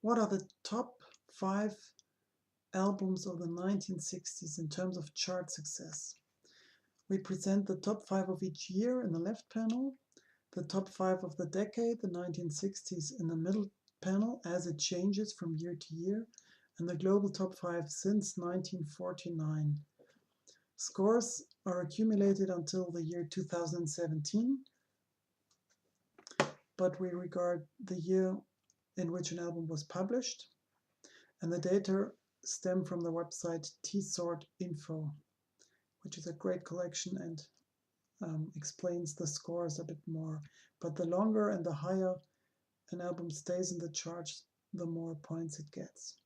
What are the top 5 albums of the 1960s in terms of chart success? We present the top 5 of each year in the left panel, the top 5 of the decade, the 1960s, in the middle panel as it changes from year to year, and the global top 5 since 1949. Scores are accumulated until the year 2017, but we regard the year in which an album was published, and the data stem from the website tsort.info, which is a great collection and explains the scores a bit more. But the longer and the higher an album stays in the charts, the more points it gets.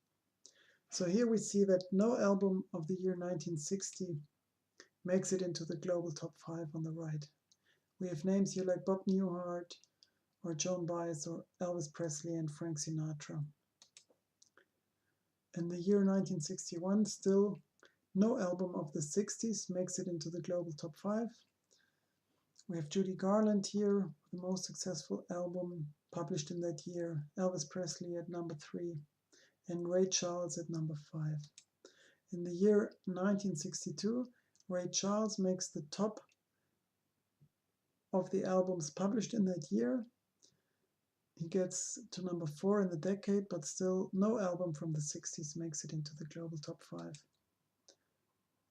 So here we see that no album of the year 1960 makes it into the global top 5 on the right. We have names here like Bob Newhart or Joan Baez or Elvis Presley and Frank Sinatra. In the year 1961, still no album of the 60s makes it into the global top 5. We have Judy Garland here, the most successful album published in that year, Elvis Presley at number 3, and Ray Charles at number 5. In the year 1962, Ray Charles makes the top of the albums published in that year. He gets to number 4 in the decade, but still no album from the 60s makes it into the global top 5.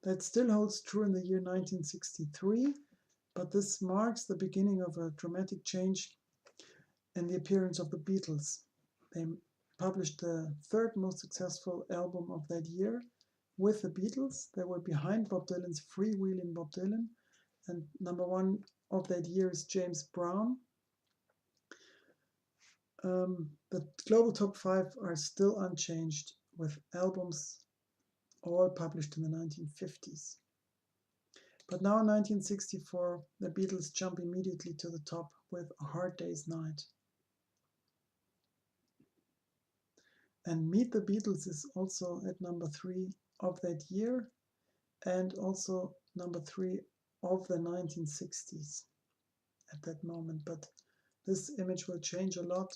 That still holds true in the year 1963, but this marks the beginning of a dramatic change in the appearance of the Beatles. They published the 3rd most successful album of that year with the Beatles. They were behind Bob Dylan's Freewheelin' Bob Dylan, and number 1 of that year is James Brown. The global top 5 are still unchanged, with albums all published in the 1950s. But now in 1964, the Beatles jump immediately to the top with A Hard Day's Night. And Meet the Beatles is also at number 3 of that year, and also number 3 of the 1960s at that moment. But this image will change a lot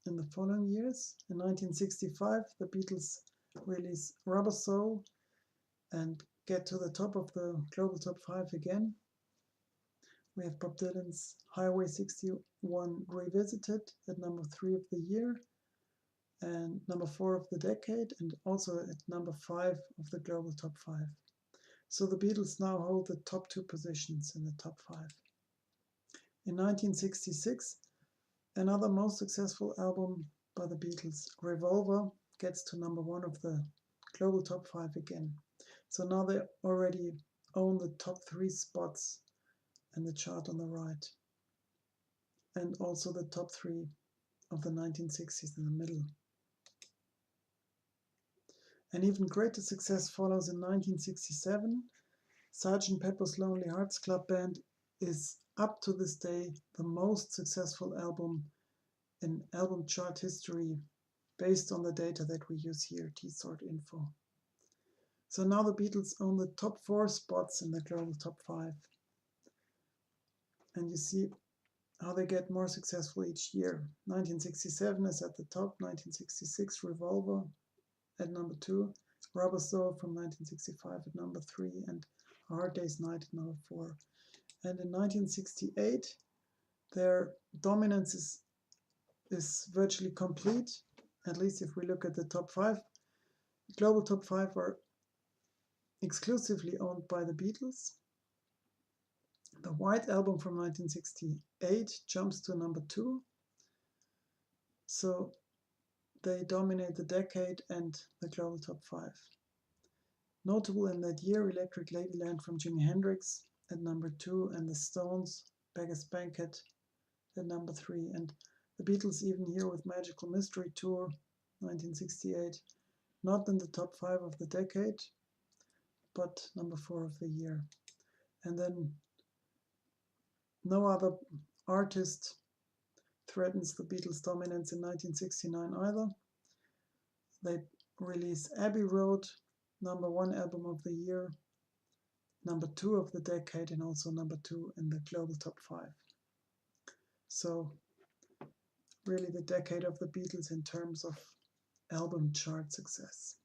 in the following years. In 1965, the Beatles release Rubber Soul and get to the top of the global top 5 again. We have Bob Dylan's Highway 61 Revisited at number 3 of the year and number 4 of the decade, and also at number 5 of the global top 5. So the Beatles now hold the top 2 positions in the top 5. In 1966, another most successful album by the Beatles, Revolver, gets to number 1 of the global top 5 again. So now they already own the top 3 spots in the chart on the right, and also the top 3 of the 1960s in the middle. An even greater success follows in 1967. Sgt. Pepper's Lonely Hearts Club Band is up to this day the most successful album in album chart history based on the data that we use here, tsort.info. So now the Beatles own the top 4 spots in the global top 5. And you see how they get more successful each year. 1967 is at the top, 1966 Revolver at number 2, Rubber Soul from 1965 at number 3, and A Hard Day's Night at number 4. And in 1968, their dominance is virtually complete, at least if we look at the top 5. The global top 5 are exclusively owned by the Beatles. The White Album from 1968 jumps to number 2. So they dominate the decade and the global top 5. Notable in that year, Electric Ladyland from Jimi Hendrix at number 2, and the Stones, Beggar's Banquet at number 3. And the Beatles even here with Magical Mystery Tour 1968, not in the top 5 of the decade, but number 4 of the year. And then no other artist threatens the Beatles' dominance in 1969 either. They release Abbey Road, number 1 album of the year, number 2 of the decade, and also number 2 in the global top 5. So really the decade of the Beatles in terms of album chart success.